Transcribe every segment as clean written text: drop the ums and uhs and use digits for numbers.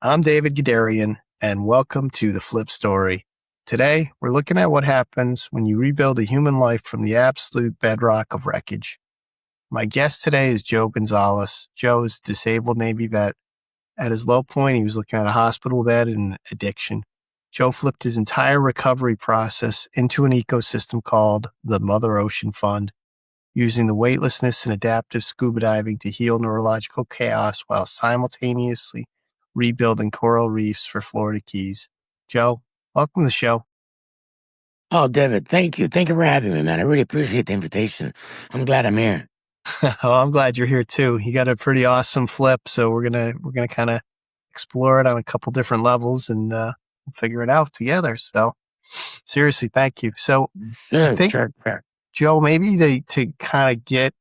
I'm David Guderian, and welcome to The Flip Story. Today, we're looking at what happens when you rebuild a human life from the absolute bedrock of wreckage. My guest today is Joe Gonzalez. Joe is a disabled Navy vet. At his low point, he was looking at a hospital bed and addiction. Joe flipped his entire recovery process into an ecosystem called the Mother Ocean Fund, using the weightlessness and adaptive scuba diving to heal neurological chaos while simultaneously rebuilding coral reefs for Florida Keys. Joe, welcome to the show. Oh, David, thank you. Thank you for having me, man. I really appreciate the invitation. I'm glad I'm here. Well, I'm glad you're here too. You got a pretty awesome flip, so we're gonna kind of explore it on a couple different levels and we'll figure it out together. So, seriously, thank you. So, I think Sure. Joe, maybe to kind of get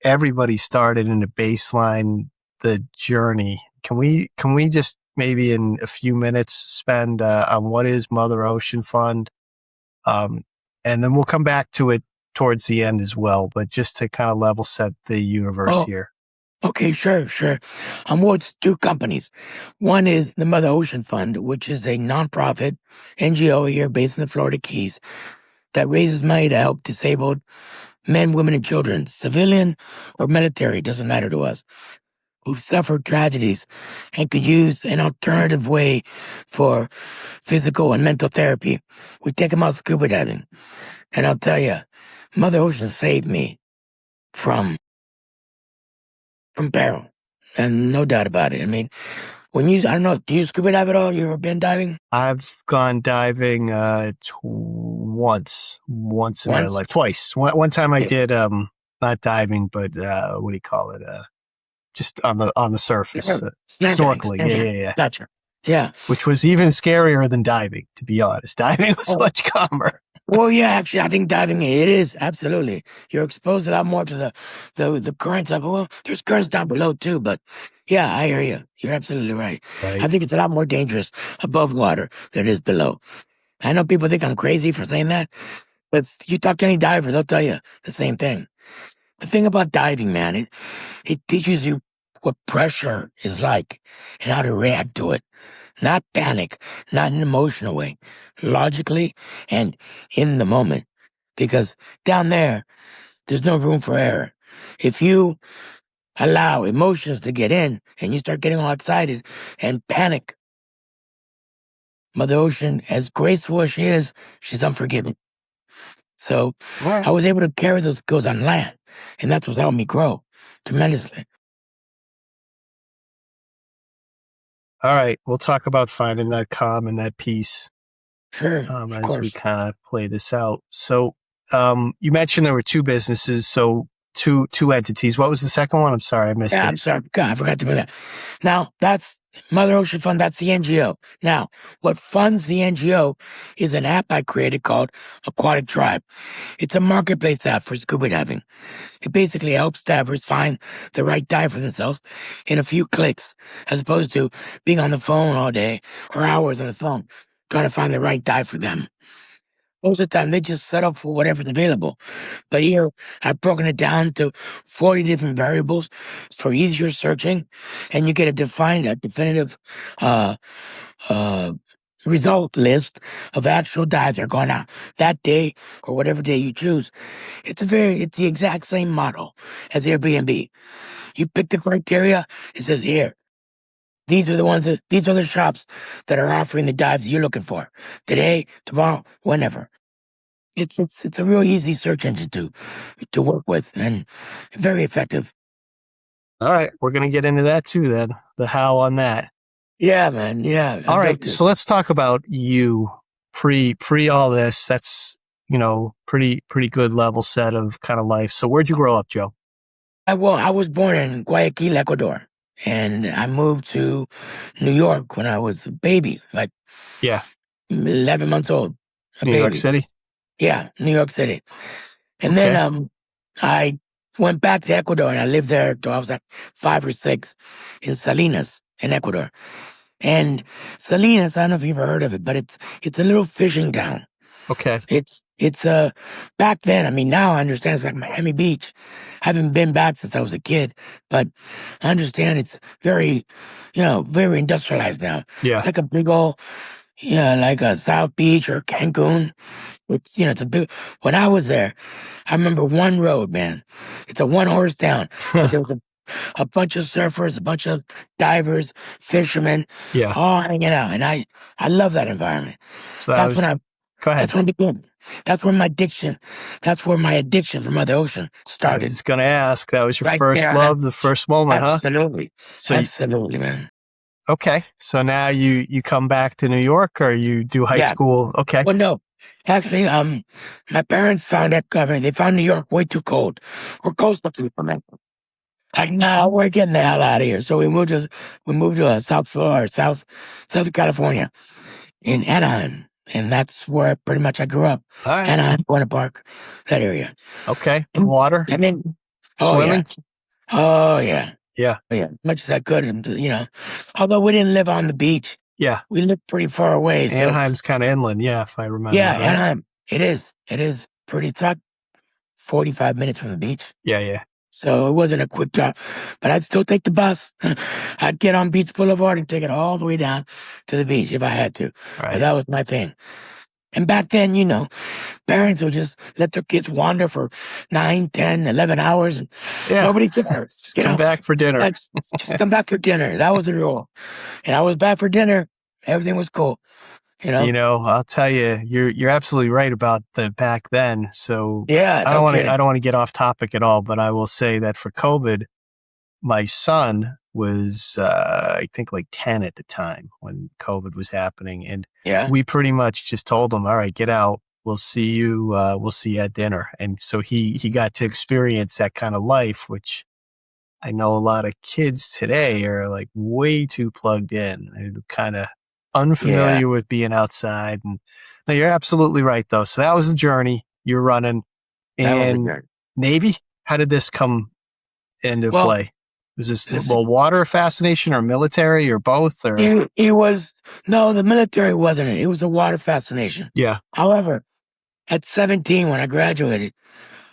everybody started in a baseline the journey. Can we just maybe in a few minutes spend on what is Mother Ocean Fund, and then we'll come back to it towards the end as well. But just to kind of level set the universe here. Okay, sure. Well, it's two companies. One is the Mother Ocean Fund, which is a nonprofit NGO here based in the Florida Keys that raises money to help disabled men, women, and children, civilian or military, doesn't matter to us, who've suffered tragedies and could use an alternative way for physical and mental therapy. We take them out scuba diving. And I'll tell you, Mother Ocean saved me from peril. And no doubt about it. I mean, I don't know, do you scuba dive at all? You ever been diving? I've gone diving once in my life. Twice. One time I did not diving, but what do you call it? Just on the surface, snorkeling. Yeah. Gotcha. Yeah. Which was even scarier than diving, to be honest. Diving was much calmer. Well, yeah, actually, I think diving, it is, absolutely. You're exposed a lot more to the currents up. Well, there's currents down below too, but yeah, I hear you. You're absolutely right. I think it's a lot more dangerous above water than it is below. I know people think I'm crazy for saying that, but if you talk to any diver, they'll tell you the same thing. The thing about diving, man, it teaches you what pressure is like and how to react to it. Not panic, not in an emotional way, logically and in the moment. Because down there's no room for error. If you allow emotions to get in and you start getting all excited and panic, Mother Ocean, as graceful as she is, she's unforgiving. So I was able to carry those skills on land, and that's what's helped me grow tremendously. All right, we'll talk about finding that calm and that peace. Sure, as we kind of play this out. So, you mentioned there were two businesses, so two entities. What was the second one? I'm sorry, I missed it. I'm sorry, God, I forgot to bring that. Now, that's Mother Ocean Fund. That's the NGO. Now, what funds the NGO is an app I created called Aquatic Tribe. It's a marketplace app for scuba diving. It basically helps divers find the right dive for themselves in a few clicks, as opposed to being on the phone all day or hours on the phone trying to find the right dive for them. Most of the time, they just settle for whatever's available. But here, I've broken it down to 40 different variables for easier searching, and you get a definitive result list of actual dives that are going out that day or whatever day you choose. It's the exact same model as Airbnb. You pick the criteria, it says here, these are the shops that are offering the dives you're looking for today, tomorrow, whenever. It's a real easy search engine to work with and very effective. All right, we're gonna get into that too then. The how on that. Yeah, man. Yeah. All right, so let's talk about you pre all this. That's pretty good level set of kind of life. So where'd you grow up, Joe? I was born in Guayaquil, Ecuador, and I moved to New York when I was a baby, like 11 months old. New York City? Yeah, New York City. And then I went back to Ecuador and I lived there till I was like 5 or 6 in Salinas in Ecuador. And Salinas, I don't know if you've ever heard of it, but it's a little fishing town. Okay. It's back then. I mean, now I understand it's like Miami Beach. I haven't been back since I was a kid, but I understand it's very, very industrialized now. It's Yeah. like a big old, like a South Beach or Cancun. It's a big. When I was there, I remember one road, man. It's a one horse town, but there was a bunch of surfers, a bunch of divers, fishermen, Yeah. all hanging out, and I love that environment. So that That's when was, I go that's ahead. when I began. That's where my addiction for Mother Ocean I started. was going to ask, that was your Right first there. love, the first moment, huh? Absolutely. So, Absolutely, man. okay. So now you come back to New York or you do high Yeah. school? Okay. Well, no. Actually, my parents found that they found New York way too cold. We're coastal people, man. Like, nah, we're getting the hell out of here. So we moved to South Florida, Southern California in Anaheim. And that's where pretty much I grew up. All right. Anaheim, Buena Park, that area. Okay. And, Water, and then, oh yeah. swimming. Oh yeah. Yeah. Oh, yeah, as much as I could, and although we didn't live on the beach, Yeah. we lived pretty far away. So Anaheim's kind of inland. Yeah. If I remember, yeah, right? Anaheim, it is pretty. It's like 45 minutes from the beach, Yeah. Yeah. so it wasn't a quick drive. But I'd still take the bus. I'd get on Beach Boulevard and take it all the way down to the beach if I had to. Right. That was my thing. And back then, parents would just let their kids wander for 9, 10, 11 hours, and Yeah. nobody cared. Just come back for dinner. Just come back for dinner. That was the rule. And I was back for dinner. Everything was cool. I'll tell you, you're absolutely right about the back then. So Yeah, no I kidding. don't want to get off topic at all, but I will say that for COVID, my son was, I think like 10 at the time when COVID was happening. And Yeah, we pretty much just told him, all right, get out. We'll see you at dinner. And so he got to experience that kind of life, which I know a lot of kids today are like way too plugged in. They're kind of yeah, unfamiliar with being outside. And no, you're absolutely right, though. So that was the journey you're running. that was a And journey. Navy, how did this come into Well, play? Was this listen, water fascination or military or both? Or it was, no, the military wasn't it. It was a water fascination. yeah, However, at 17, when I graduated,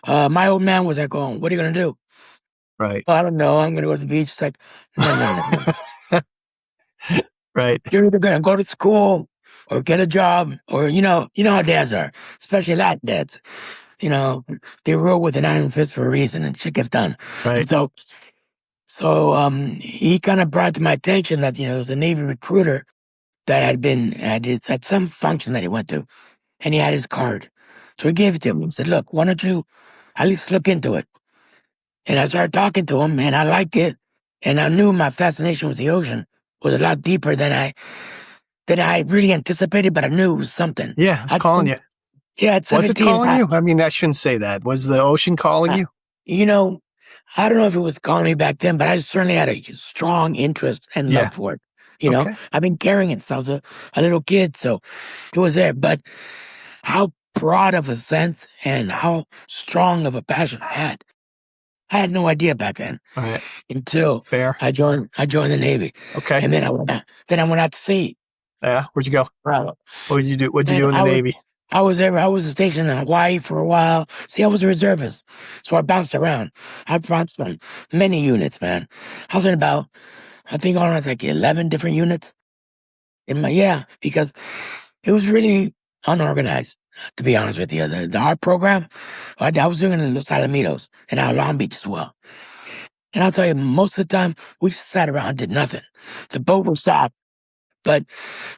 my old man was like, going, "What are you going to do?" right, "Well, I don't know. I'm going to go to the beach." It's like, no, no, no, no. right, You're either going to go to school or get a job, or, you know how dads are, especially Latin dads. They rule with an iron fist for a reason, and shit gets done. right, So he kind of brought to my attention that there was a Navy recruiter that had some function that he went to, and he had his card. So he gave it to him and said, "Look, why don't you at least look into it?" And I started talking to him, and I liked it, and I knew my fascination with the ocean was a lot deeper than I really anticipated, but I knew it was something. yeah, it's I'd calling seen, you. yeah, at Was it 17, calling you? I mean, I shouldn't say that. Was the ocean calling I, you? you know, I don't know if it was calling me back then, but I certainly had a strong interest and Yeah. love for it. Okay. I've been carrying it since I was a little kid, so it was there. But how broad of a sense and how strong of a passion I had no idea back then All right. until Fair. I joined the Navy, Okay. and then I went out to sea. Yeah. Where'd you go? Wow. What did you do? What'd you Man, do in the Navy? I was stationed in Hawaii for a while. See, I was a reservist, so I bounced around. I bounced on many units, man. I was in about, I think, on like 11 different units because it was really unorganized. To be honest with you, the art program, I was doing it in Los Alamitos and out Long Beach as well. And I'll tell you, most of the time we just sat around and did nothing. The boat would stop. But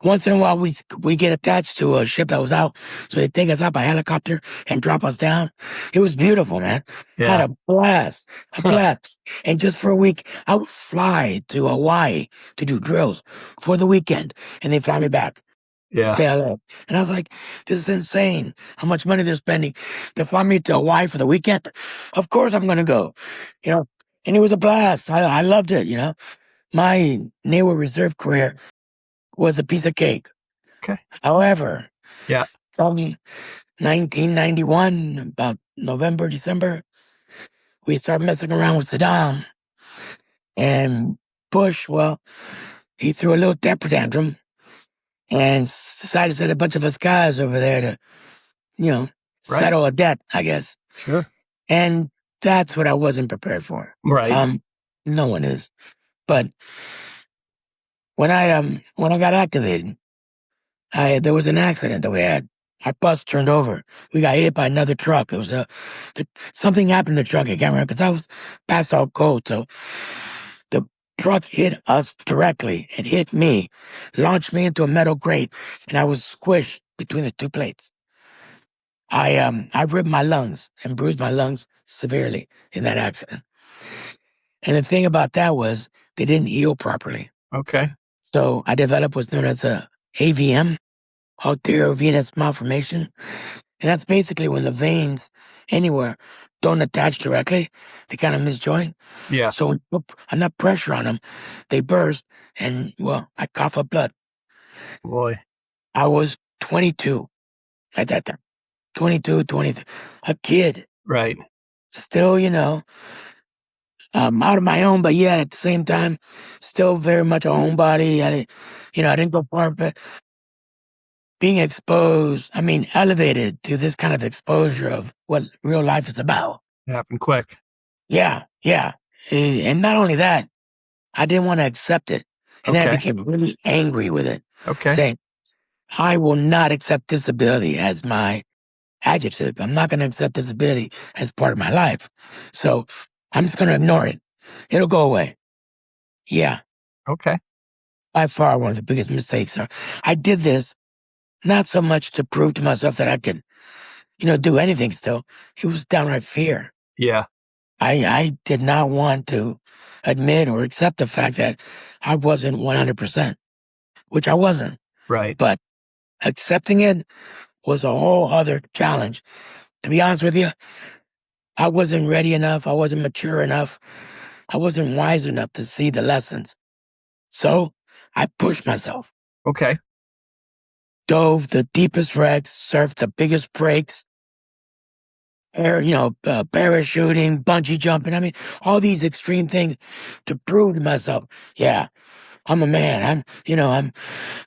once in a while, we get attached to a ship that was out, so they take us out by helicopter and drop us down. It was beautiful, man. I had Yeah. a blast, a blast. And just for a week, I would fly to Hawaii to do drills for the weekend, and they fly me back. Yeah. Say hello. And I was like, this is insane. How much money they're spending to fly me to Hawaii for the weekend? Of course I'm gonna go. You know, and it was a blast. I loved it. My Naval Reserve career was a piece of cake. Okay. However, Yeah. from 1991, about November, December, we started messing around with Saddam. And Bush, well, he threw a little temper tantrum and decided to send a bunch of us guys over there to Right. settle a debt, I guess. Sure. And that's what I wasn't prepared for. Right. No one is. But when I got activated, there was an accident that we had. Our bus turned over. We got hit by another truck. It was something happened to the truck. I can't remember because I was past all code. So the truck hit us directly. It hit me, launched me into a metal grate, and I was squished between the two plates. I ripped my lungs and bruised my lungs severely in that accident. And the thing about that was they didn't heal properly. Okay. So I developed what's known as a AVM, arteriovenous malformation. And that's basically when the veins anywhere don't attach directly, they kind of misjoin. Yeah. So when you put enough pressure on them, they burst and, well, I cough up blood. Boy. I was 22 at that time. 22, 23, a kid. Right. Still, out of my own, but yet at the same time, still very much a homebody. I didn't go far, but being exposed, elevated to this kind of exposure of what real life is about. It happened quick. Yeah, yeah. And not only that, I didn't want to accept it. And then I Okay. became really angry with it, Okay. saying, I will not accept disability as my adjective. I'm not going to accept disability as part of my life. So I'm just going to ignore it. It'll go away. Yeah. Okay. By far one of the biggest mistakes. I did this not so much to prove to myself that I could, do anything still. It was downright fear. Yeah. I did not want to admit or accept the fact that I wasn't 100%, which I wasn't. Right. But accepting it was a whole other challenge. To be honest with you, I wasn't ready enough. I wasn't mature enough. I wasn't wise enough to see the lessons. So I pushed myself. Okay. Dove the deepest wrecks, surfed the biggest breaks, parachuting, bungee jumping. All these extreme things to prove to myself, yeah, I'm a man.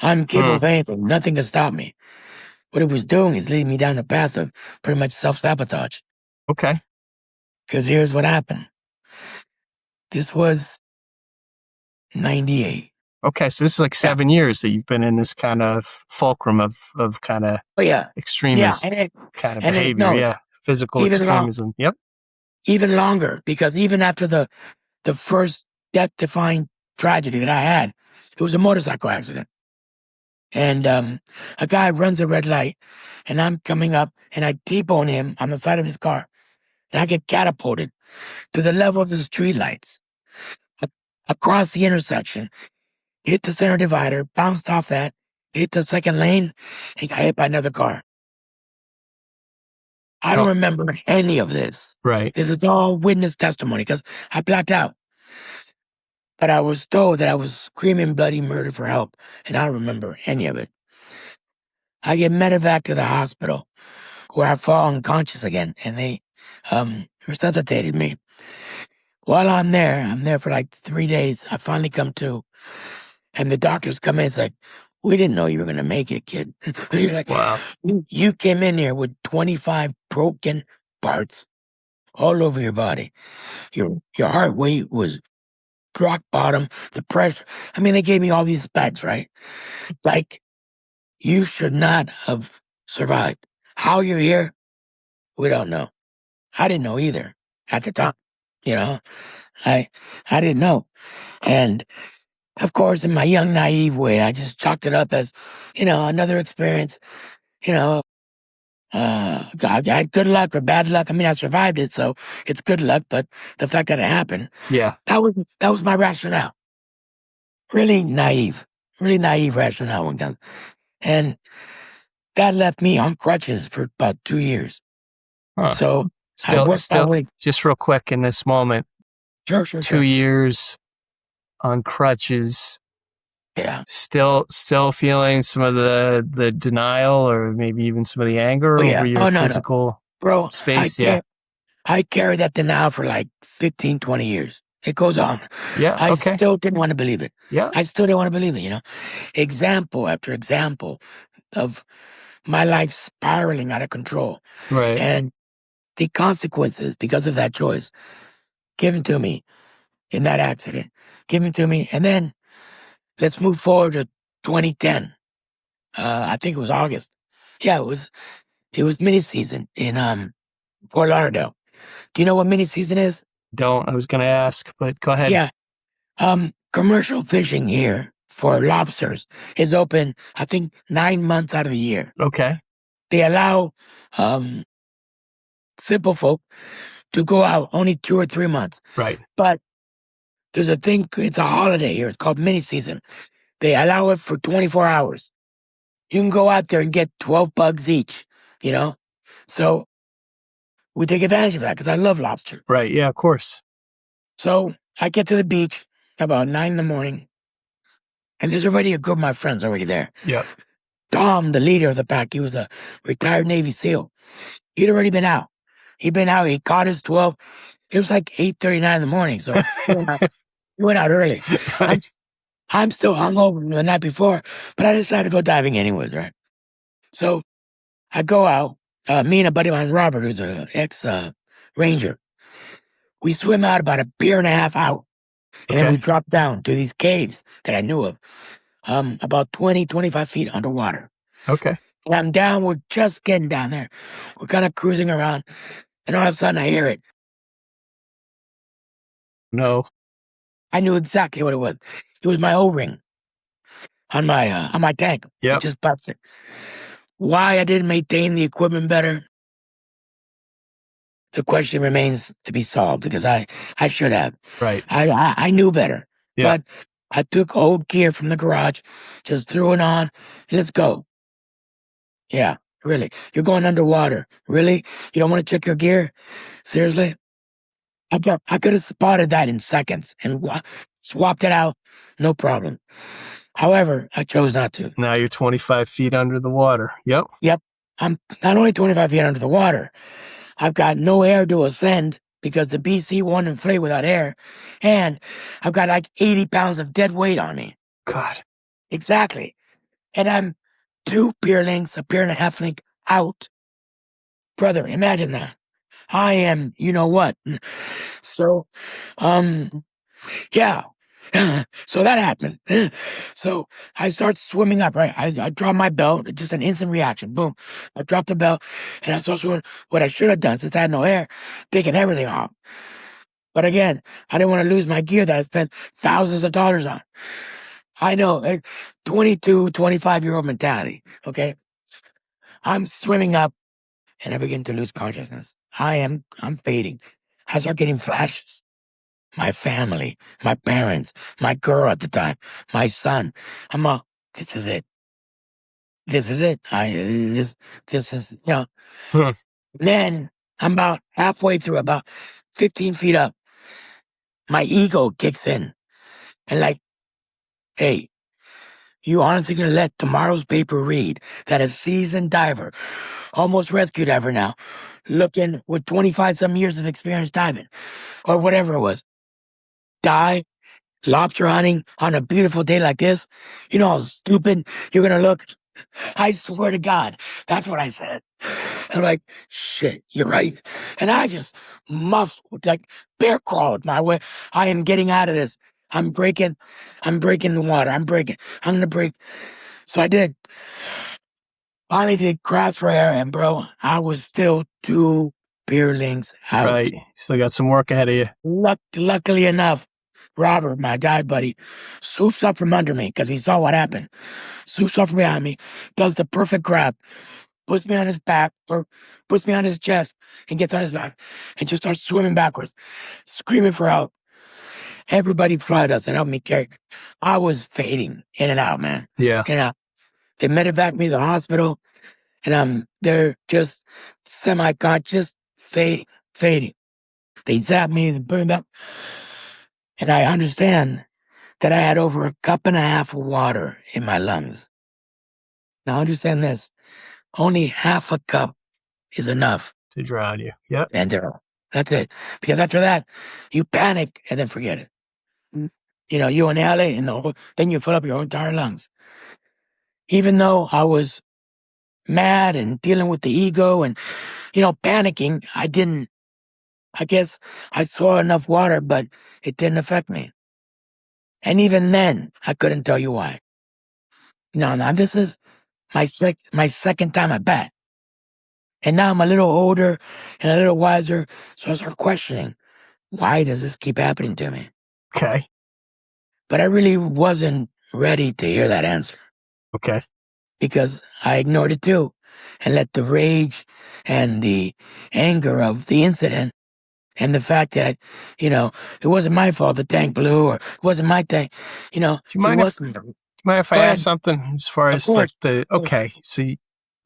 I'm capable Hmm. of anything. Nothing can stop me. What it was doing is leading me down the path of pretty much self-sabotage. Okay. Because here's what happened. This was 98. Okay. So this is like Yeah. 7 years that you've been in this kind of fulcrum of kind of Oh yeah. Yeah. extremist kind of And it, behavior. no, Yeah. Physical even long, extremism. Yep. even longer, because even after the first death-defying tragedy that I had, it was a motorcycle accident. And a guy runs a red light, and I'm coming up, and I T-bone him on the side of his car, and I get catapulted to the level of the streetlights, across the intersection, hit the center divider, bounced off that, hit the second lane, and got hit by another car. I don't Oh, remember any of this. right. This is all witness testimony because I blacked out. But I was told that I was screaming bloody murder for help, and I don't remember any of it. I get medevac to the hospital where I fall unconscious again, and they resuscitated me. While I'm there for like 3 days. I finally come to, and the doctors come in. It's like, we didn't know you were gonna make it, kid. You're like, Wow. you came in here with 25 broken parts all over your body. Your heart rate was rock bottom. The pressure. They gave me all these specs, right? Like, you should not have survived. How you're here, we don't know. I didn't know either at the time. You know, I I didn't know. And of course, in my young, naive way, I just chalked it up as, another experience. You know, I had good luck or bad luck. I survived it, so it's good luck. But the fact that it happened, Yeah. that was my rationale. Really naive rationale one time. And that left me on crutches for about 2 years. Huh. So I Still, worked my still, way. just real quick in this moment, Sure, sure, 2 years on crutches, yeah. still feeling some of the denial or maybe even some of the anger Oh over yeah. your Oh no, no, physical bro. space. Yeah. I carried that denial for like 15, 20 years. It goes on. Yeah. I Okay. still didn't want to believe it. Yeah. I still didn't want to believe it. Example after example of my life spiraling out of control. Right. And the consequences because of that choice given to me in that accident, given to me. And then let's move forward to 2010. I think it was August. Yeah, it was mini season in Fort Lauderdale. Do you know what mini season is? Don't. I was going to ask, but go ahead. Yeah. Commercial fishing here for lobsters is open, I think, 9 months out of the year. Okay. They allow um simple folk to go out only 2 or 3 months. Right. But there's a thing, it's a holiday here. It's called mini season. They allow it for 24 hours. You can go out there and get 12 bugs each, you know? So we take advantage of that because I love lobster. Right. Yeah, of course. So I get to the beach about 9 in the morning, and there's already a group of my friends already there. Yep. Tom, the leader of the pack, he was a retired Navy SEAL. He'd already been out. He'd been out. He caught his 12. It was like 8:39 in the morning, so he went out early. I'm Right. I'm still hungover from the night before, but I decided to go diving anyways, right? So I go out. Me and a buddy of mine, Robert, who's an ex ranger, we swim out about a beer and a half out, and then we Okay. drop down to these caves that I knew of, about 20, 25 feet underwater. Okay. And I'm down. We're just getting down there. We're kind of cruising around, and all of a sudden I hear it. No. I knew exactly what it was. It was my O-ring on my tank. It Yep. just busted. Why I didn't maintain the equipment better? The question remains to be solved because I should have. Right. I knew better, Yeah. but I took old gear from the garage, just threw it on, and let's go. Yeah, really. You're going underwater. Really? You don't want to check your gear? Seriously? I could have spotted that in seconds and swapped it out. No problem. However, I chose not to. Now you're 25 feet under the water. Yep. Yep. I'm not only 25 feet under the water, I've got no air to ascend because the BC won't inflate without air. And I've got like 80 pounds of dead weight on me. God. Exactly. And I'm 2 pier lengths, a pier and a half length out. Brother, imagine that. I am, you know what? So, yeah. So that happened. So I start swimming up, right? I drop my belt, just an instant reaction. Boom. I dropped the belt and I start swimming. What I should have done since I had no air, taking everything off. But again, I didn't want to lose my gear that I spent thousands of dollars on. I know, 22, 25-year-old mentality. Okay. I'm swimming up and I begin to lose consciousness. I'm fading. I start getting flashes. My family, my parents, my girl at the time, my son. This is it. This is it. This is, Hmm. Then I'm about halfway through, about 15 feet up. My ego kicks in and like, hey, you honestly gonna let tomorrow's paper read that a seasoned diver, almost rescue diver now, looking with 25 some years of experience diving or whatever it was, die lobster hunting on a beautiful day like this? You know how stupid you're gonna look? I swear to God, that's what I said. I'm like, shit, you're right. And I just like bear crawled my way. I am getting out of this. I'm breaking the water. I'm gonna break. So I did. Finally did crash for air, and bro, I was still 2 beer links out. Right. Still got some work ahead of you. Luckily enough, Robert, my guy buddy, swoops up from under me because he saw what happened. Swoops up from behind me, does the perfect grab, puts me on his back or puts me on his chest and gets on his back and just starts swimming backwards, screaming for help. Everybody flooded us and helped me carry. I was fading in and out, man. Yeah. In and out. They medevaced me to the hospital and I'm there just semi-conscious, fading. They zapped me and burned up. And I understand that I had over a cup and a half of water in my lungs. Now understand this, only half a cup is enough. To drown you. Yep. And that's it. Because after that, you panic and then forget it. You inhale it and then you fill up your entire lungs. Even though I was mad and dealing with the ego and, panicking. I guess I saw enough water, but it didn't affect me. And even then, I couldn't tell you why. Now this is my second time at bat. And now I'm a little older and a little wiser, so I start questioning, why does this keep happening to me? Okay. But I really wasn't ready to hear that answer Okay. because I ignored it too and let the rage and the anger of the incident and the fact that, it wasn't my fault the tank blew or it wasn't my tank, Do you it mind if wasn't. I Go ask ahead. something as far Of as like course. okay, so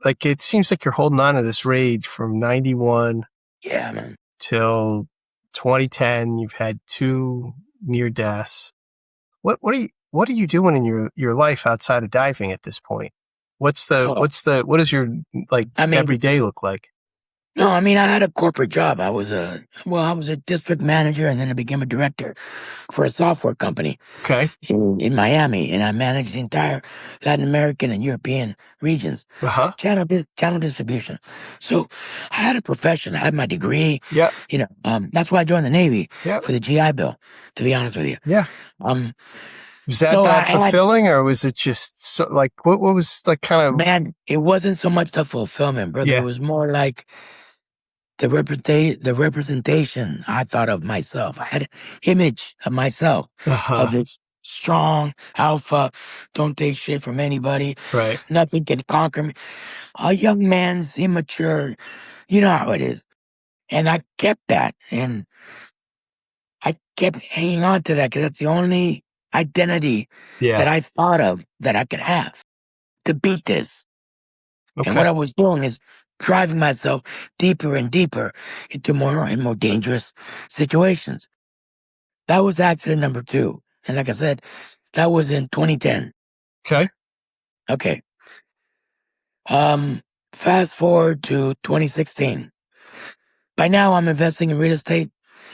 like it seems like you're holding on to this rage from 91 Yeah, man. till 2010. You've had 2 near deaths. What are you doing in your life outside of diving at this point? What Oh, does your like I mean, everyday look like? no, I mean, I had a corporate job. I was a district manager and then I became a director for a software company Okay. in Miami, and I managed the entire Latin American and European regions, Uh-huh. channel distribution. So I had a profession. I had my degree. Yeah. That's why I joined the Navy Yeah. for the GI Bill. To be honest with you, Yeah. um, Was that so not I had fulfilling, or was it just so like what was like kind of man, it wasn't so much the fulfillment, brother. It yeah. was more like the representation I thought of myself. I had an image of myself Uh-huh. of this strong alpha, don't take shit from anybody, Right. nothing can conquer me. A young man's immature, you know how it is. And I kept that, and I kept hanging on to that because that's the only identity that Yeah. I thought of that I could have to beat this. And what Okay. I was doing is driving myself deeper and deeper into more and more dangerous situations. That was accident number 2. And like I said, that was in 2010. Okay. Okay. Um, Fast forward to 2016. By now I'm investing in real estate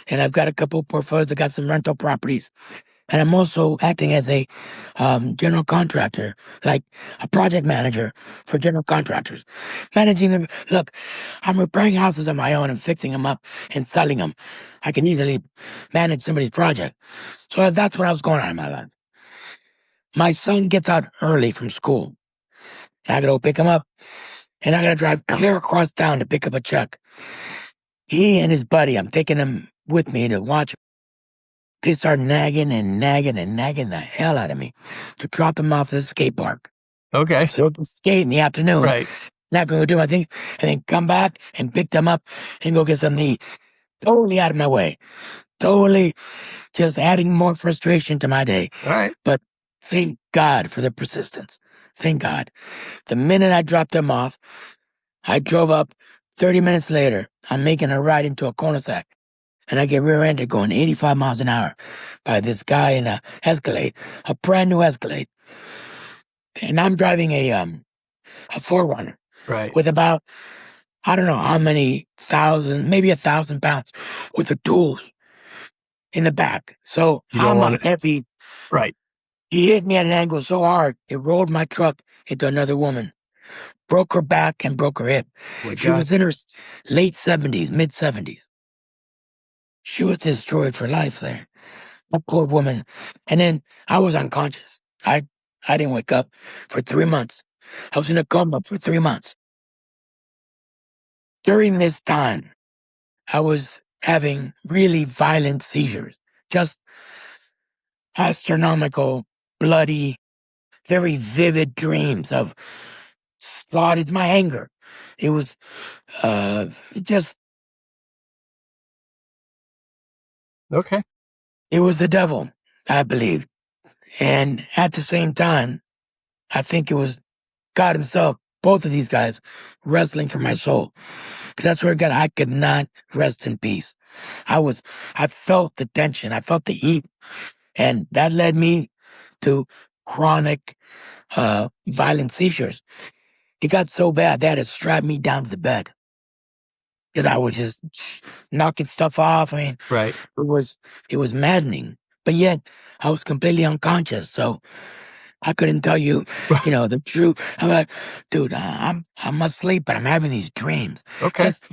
and I've got a couple portfolios. I got some rental properties. And I'm also acting as a general contractor, like a project manager for general contractors. Managing them. Look, I'm repairing houses on my own and fixing them up and selling them. I can easily manage somebody's project. So that's what I was going on in my life. My son gets out early from school. And I gotta go pick him up. And I gotta drive clear across town to pick up a check. He and his buddy, I'm taking him with me to watch. They start nagging and nagging and nagging the hell out of me to drop them off at the skate park. Okay. So I can skate in the afternoon, Right. not going to do my thing, and then come back and pick them up and go get something to eat. Totally out of my way. Totally just adding more frustration to my day. All right. But thank God for the persistence. Thank God. The minute I dropped them off, I drove up. 30 minutes later, I'm making a ride into a cul-de-sac. And I get rear-ended going 85 miles an hour by this guy in a Escalade, a brand new Escalade. And I'm driving a 4Runner Right. with about, I don't know how many thousand, maybe 1,000 pounds with the tools in the back. So You don't I'm want a it. heavy. Right. He hit me at an angle so hard, it rolled my truck into another woman, broke her back and broke her hip. Oh my She God. was in her late 70s, mid 70s. She was destroyed for life there. That poor woman. And then I was unconscious. I didn't wake up for 3 months. I was in a coma for 3 months. During this time, I was having really violent seizures, just astronomical, bloody, very vivid dreams of slaughter. It's my anger. It was just, Okay. it was the devil, I believe. And at the same time, I think it was God himself, both of these guys, wrestling for my soul. 'Cause that's where God, I could not rest in peace. I felt the tension. I felt the heat. And that led me to chronic, violent seizures. It got so bad, they had to strap me down to the bed. Cause I was just knocking stuff off. I mean, Right. it was maddening. But yet, I was completely unconscious. So I couldn't tell you, the truth. I'm like, dude, I'm asleep, but I'm having these dreams. Okay. Just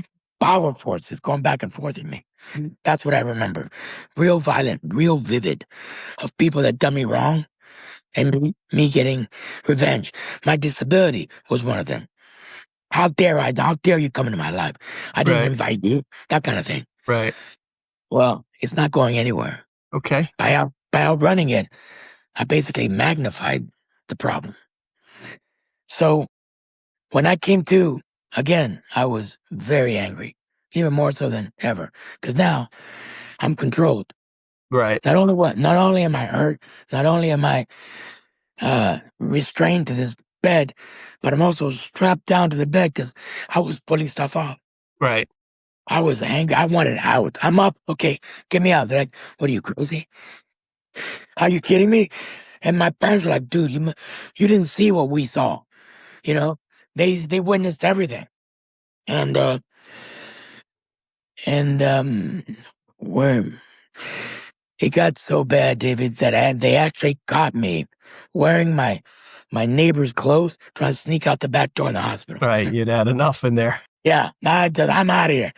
power forces going back and forth in me. That's what I remember. Real violent, real vivid of people that done me wrong and me getting revenge. My disability was one of them. How dare you come into my life? I didn't Right. invite you, that kind of thing. Right. Well, it's not going anywhere. Okay. By outrunning it, I basically magnified the problem. So when I came to, again, I was very angry, even more so than ever, because now I'm controlled. Right. Not only am I hurt, not only am I restrained to this bed, but I'm also strapped down to the bed because I was pulling stuff off. Right. I was angry. I wanted out. I'm up. Okay, get me out. They're like, "What are you, crazy? Are you kidding me?" And my parents were like, "Dude, you didn't see what we saw. You know, they witnessed everything." And where it got so bad, David, that they actually caught me wearing my neighbor's clothes, trying to sneak out the back door in the hospital. Right. You'd had enough in there. Yeah, I'm out of here.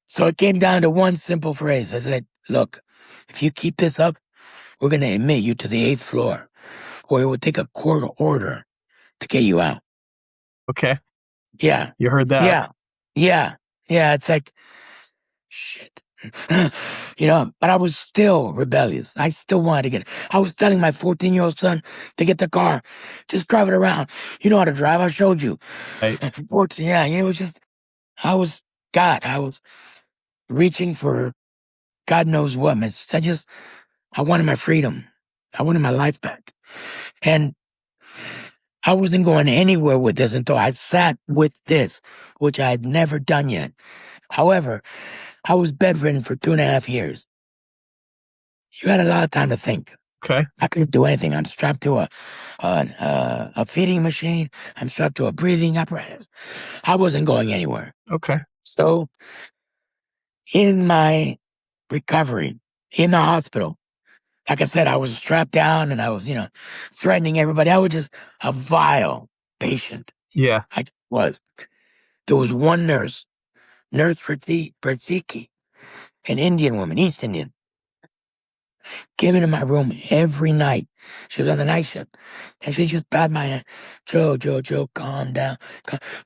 So it came down to one simple phrase. I said, "Look, if you keep this up, we're going to admit you to the 8th floor, or it will take a court order to get you out." Okay. Yeah, You heard that. yeah, yeah, yeah. It's like, shit. But I was still rebellious. I still wanted to get it. I was telling my 14-year-old son to get the car, just drive it around. You know how to drive. I showed you. Right. 14, yeah, it was just, I was reaching for God knows what, man. I wanted my freedom. I wanted my life back. And I wasn't going anywhere with this until I sat with this, which I had never done yet. However, I was bedridden for 2.5 years. You had a lot of time to think. Okay. I couldn't do anything. I'm strapped to a feeding machine. I'm strapped to a breathing apparatus. I wasn't going anywhere. Okay. So in my recovery, in the hospital, like I said, I was strapped down and I was, threatening everybody. I was just a vile patient. Yeah. I was. There was one nurse, Nurse Pratsiki, an Indian woman, East Indian, came into my room every night. She was on the night shift. And she just pat my hand. Joe, calm down.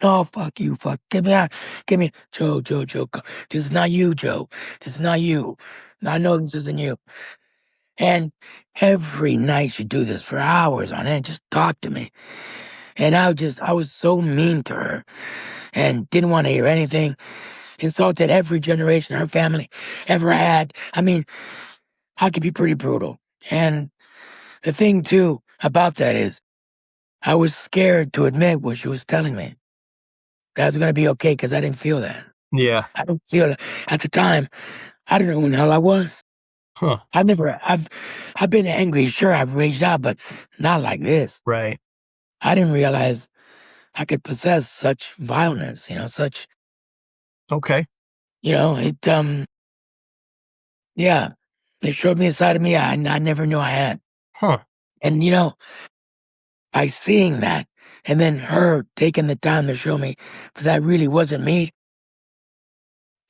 No, fuck you, get me out. Get me, Joe, this is not you, Joe. This is not you. I know this isn't you. And every night she'd do this for hours on end, just talk to me. And I was so mean to her and didn't want to hear anything. Insulted every generation her family ever had. I mean, I could be pretty brutal. And the thing too about that is I was scared to admit what she was telling me. That I was going to be okay because I didn't feel that. Yeah. I didn't feel it. At the time, I didn't know who the hell I was. Huh. I've been angry. Sure, I've raged out, but not like this. Right. I didn't realize I could possess such violence, such, Okay. it, yeah, it showed me a side of me I never knew I had. Huh. And, by seeing that and then her taking the time to show me that really wasn't me,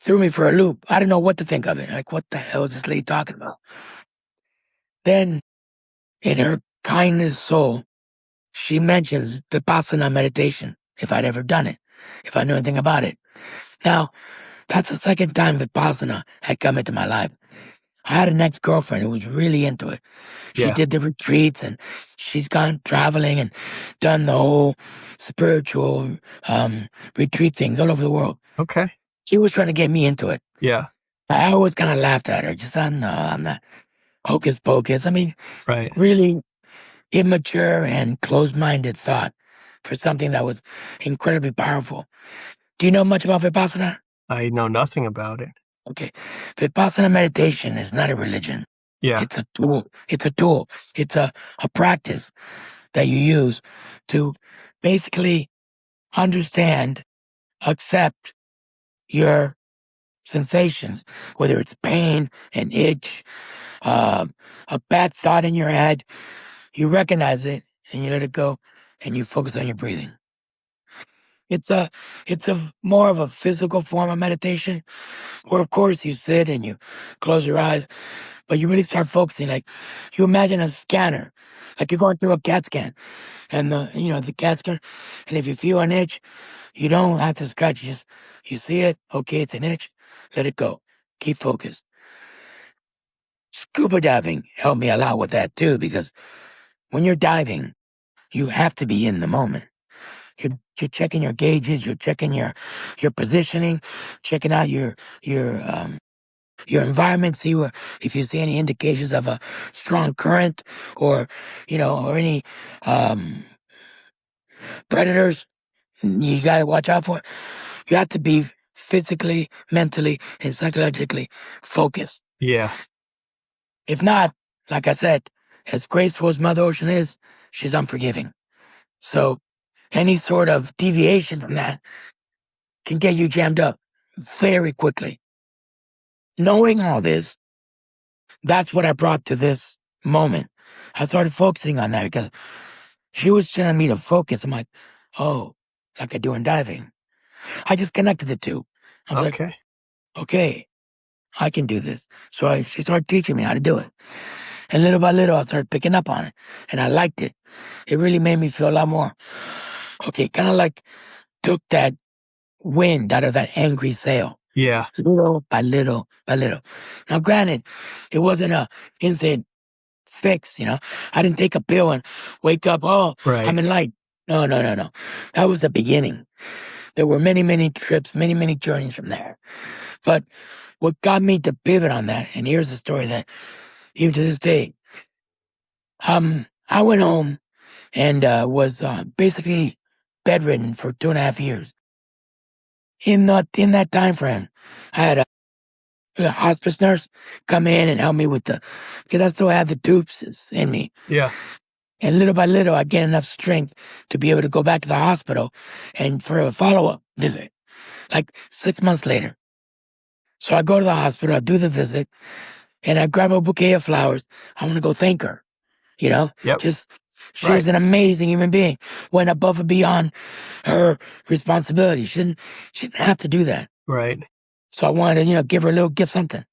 threw me for a loop. I didn't know what to think of it. Like, what the hell is this lady talking about? Then, in her kindness soul, she mentions Vipassana meditation, if I'd ever done it, if I knew anything about it. Now, that's the second time Vipassana had come into my life. I had an ex-girlfriend who was really into it. She Yeah. did the retreats and she's gone traveling and done the whole spiritual retreat things all over the world. Okay. She was trying to get me into it. Yeah. I always kind of laughed at her. Just thought, no, I'm not hocus pocus. I mean, Right. really immature and closed-minded thought for something that was incredibly powerful. Do you know much about Vipassana? I know nothing about it. Okay. Vipassana meditation is not a religion. Yeah. It's a tool. It's a tool. It's a practice that you use to basically understand, accept your sensations, whether it's pain, an itch, a bad thought in your head. You recognize it and you let it go, and you focus on your breathing. It's a more of a physical form of meditation, where of course you sit and you close your eyes, but you really start focusing. Like you imagine a scanner, like you're going through a CAT scan, and the CAT scan, and if you feel an itch, you don't have to scratch. You see it. Okay, it's an itch. Let it go. Keep focused. Scuba diving helped me a lot with that too, because when you're diving, you have to be in the moment. You're checking your gauges, you're checking your positioning, checking out your environment, see where if you see any indications of a strong current or or any um predators you gotta watch out for. You have to be physically, mentally, and psychologically focused. Yeah. If not, like I said, as graceful as Mother Ocean is, she's unforgiving. So any sort of deviation from that can get you jammed up very quickly. Knowing all this, that's what I brought to this moment. I started focusing on that because she was telling me to focus. I'm like, oh, like I do in diving. I just connected the two. I was like, Okay. okay, I can do this. So she started teaching me how to do it. And little by little, I started picking up on it. And I liked it. It really made me feel a lot more, okay, kind of like took that wind out of that angry sail. Yeah. Little by little by little. Now, granted, it wasn't a instant fix, I didn't take a pill and wake up, oh, I'm Right. in light. No, no, no, no. That was the beginning. There were many, many trips, many, many journeys from there. But what got me to pivot on that, and here's the story that even to this day, I went home and was basically bedridden for 2.5 years. In that time frame, I had a hospice nurse come in and help me with because I still have the tubes in me. Yeah. And little by little, I gained enough strength to be able to go back to the hospital and for a follow-up visit, like 6 months later. So I go to the hospital, I do the visit, and I grab a bouquet of flowers. I want to go thank her. Yep. Just she Right. was an amazing human being, went above and beyond her responsibility. She didn't have to do that. Right. So I wanted to, give her a little gift, something.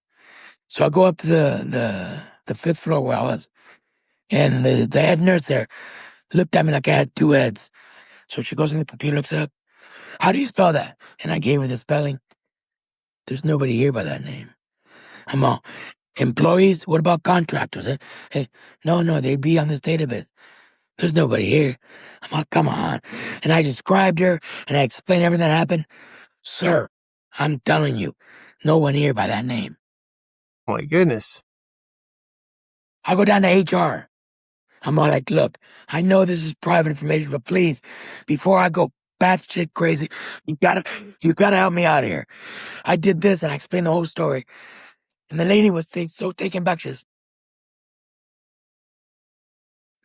So I go up to the fifth floor where I was, and the head nurse there looked at me like I had two heads. So she goes in the computer, looks it up. How do you spell that? And I gave her the spelling. There's nobody here by that name. I'm all, employees? What about contractors? No, they'd be on this database. There's nobody here. I'm like, come on. And I described her and I explained everything that happened. Sir, I'm telling you, no one here by that name. My goodness. I go down to HR. I'm all like, look, I know this is private information, but please, before I go batshit crazy, you gotta help me out here. I did this and I explained the whole story. And the lady was so taken back. She says,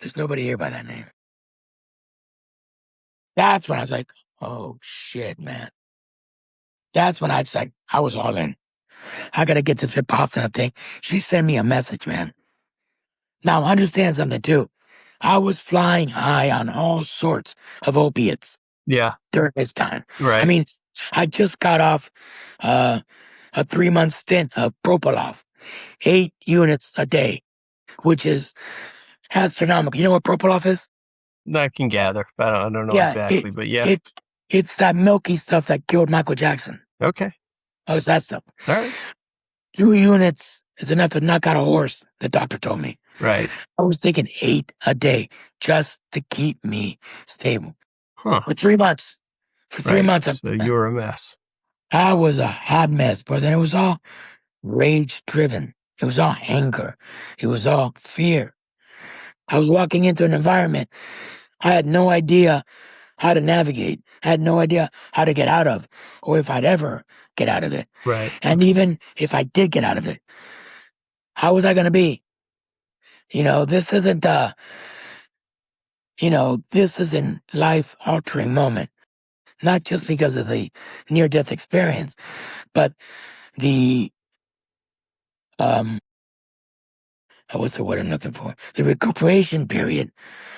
there's nobody here by that name. That's when I was like, oh shit, man. That's when I was all in. I gotta get this Vipassana thing. She sent me a message, man. Now understand something too. I was flying high on all sorts of opiates Yeah. during this time. I Right. mean, I just got off uh, a 3-month stint of Propofol, 8 units a day, which is astronomical. You know what Propofol is? I can gather. I don't know Yeah, exactly, but yeah. it's that milky stuff that killed Michael Jackson. Okay. Oh, it's that stuff. All right. 2 units is enough to knock out a horse, the doctor told me. Right. I was taking 8 a day just to keep me stable. Huh. For 3 months. For three Right. months, So you were a mess. I was a hot mess, but then it was all rage driven. It was all anger. It was all fear. I was walking into an environment I had no idea how to navigate. I had no idea how to get out of, or if I'd ever get out of it. Right. And even if I did get out of it, how was I going to be? This isn't this is a life altering moment, not just because of the near death experience, but the, um, what's the word I'm looking for? The recuperation period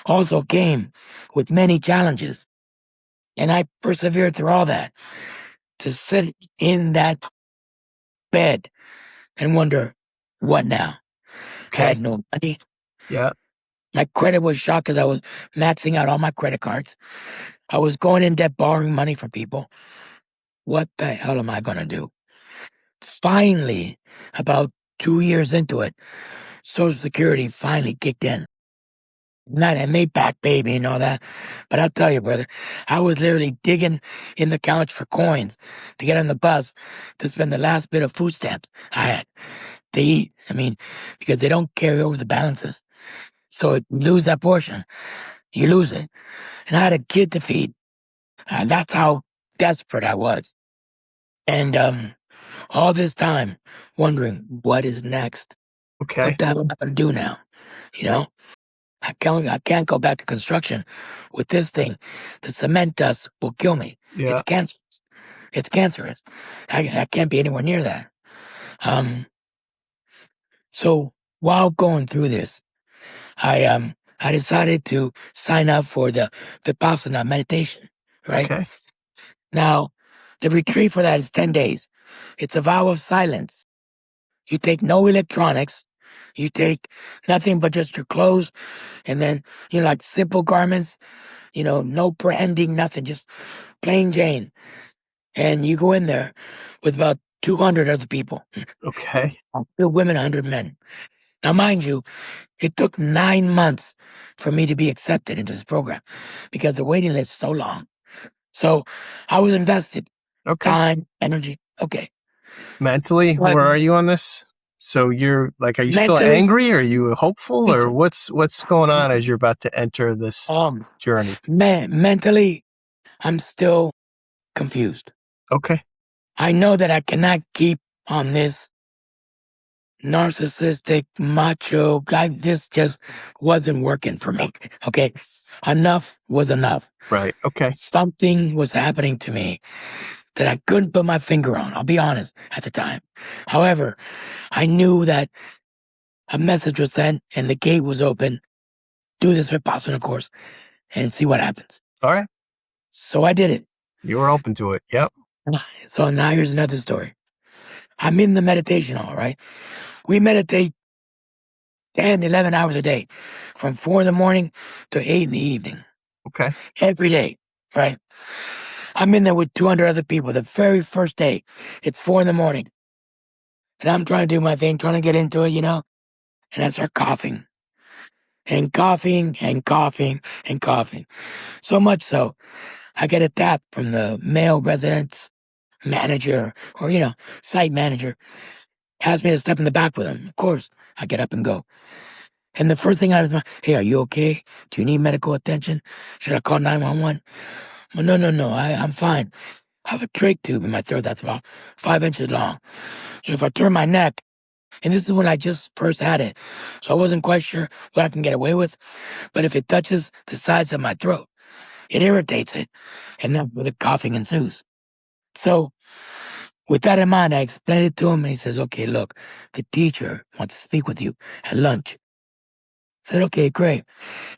also came with many challenges. And I persevered through all that to sit in that bed and wonder, what now? I had Okay. no money. Yeah. My credit was shot because I was maxing out all my credit cards. I was going in debt, borrowing money from people. What the hell am I going to do? Finally, about 2 years into it, Social Security finally kicked in. Not and they back baby and all that. But I'll tell you, brother, I was literally digging in the couch for coins to get on the bus to spend the last bit of food stamps I had to eat. I mean, because they don't carry over the balances. So if you lose that portion, you lose it. And I had a kid to feed. And that's how desperate I was. And all this time wondering what is next. What Okay. the hell am I gonna do now? You know? I can't go back to construction with this thing. The cement dust will kill me. It's Yeah. cancerous. It's cancerous. I can't be anywhere near that. Um, so while going through this, I decided to sign up for the Vipassana meditation. Right Okay. now, the retreat for that is 10 days. It's a vow of silence. You take no electronics. You take nothing but just your clothes, and then like simple garments. No branding, nothing, just plain Jane. And you go in there with about 200 other people, Okay. 100 women, 100 men. Now, mind you, it took 9 months for me to be accepted into this program because the waiting list is so long. So I was invested Okay. time, energy. Okay. Mentally, But where are you on this? So you're like, are you still mentally, angry? Are you hopeful, or listen, what's going on as you're about to enter this um, journey? mentally, I'm still confused. Okay. I know that I cannot keep on this narcissistic, macho guy. This just wasn't working for me. Okay. Enough was enough. Right. Okay. Something was happening to me that I couldn't put my finger on. I'll be honest at the time. However, I knew that a message was sent and the gate was open. Do this Vipassana course and see what happens. All right. So I did it. You were open to it. Yep. So now here's another story. I'm in the meditation hall, right? We meditate 10, 11 hours a day from 4 in the morning to 8 in the evening. Okay. Every day, right? I'm in there with 200 other people. The very first day, it's 4 in the morning. And I'm trying to do my thing, trying to get into it, and I start coughing and coughing and coughing and coughing. So much so, I get a tap from the male residence manager or, site manager, asks me to step in the back with him. Of course, I get up and go. And the first thing out of his mouth, hey, are you okay? Do you need medical attention? Should I call 911? Well, no, I'm fine. I have a trach tube in my throat that's about 5 inches long. So if I turn my neck, and this is when I just first had it, so I wasn't quite sure what I can get away with, but if it touches the sides of my throat, it irritates it, and then the coughing ensues. So with that in mind, I explained it to him, and he says, okay, look, the teacher wants to speak with you at lunch. I said, okay, great.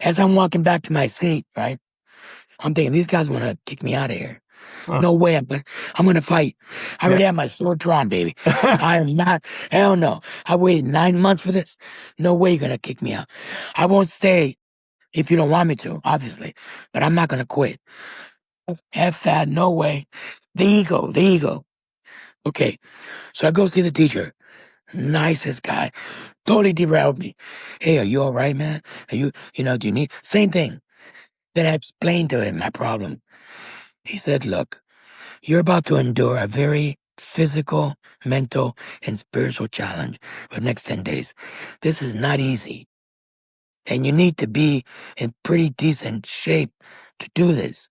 As I'm walking back to my seat, right, I'm thinking, these guys want to kick me out of here. Huh. No way. I'm gonna fight. I Yeah. already have my sword drawn, baby. I am not. Hell no. I waited 9 months for this. No way you're gonna kick me out. I won't stay if you don't want me to, obviously, but I'm not gonna quit. F that. No way. The ego. The ego. Okay. So I go see the teacher. Nicest guy. Totally derailed me. Hey, are you all right, man? Are you, do you need same thing? Then I explained to him my problem. He said, look, you're about to endure a very physical, mental, and spiritual challenge for the next 10 days. This is not easy. And you need to be in pretty decent shape to do this.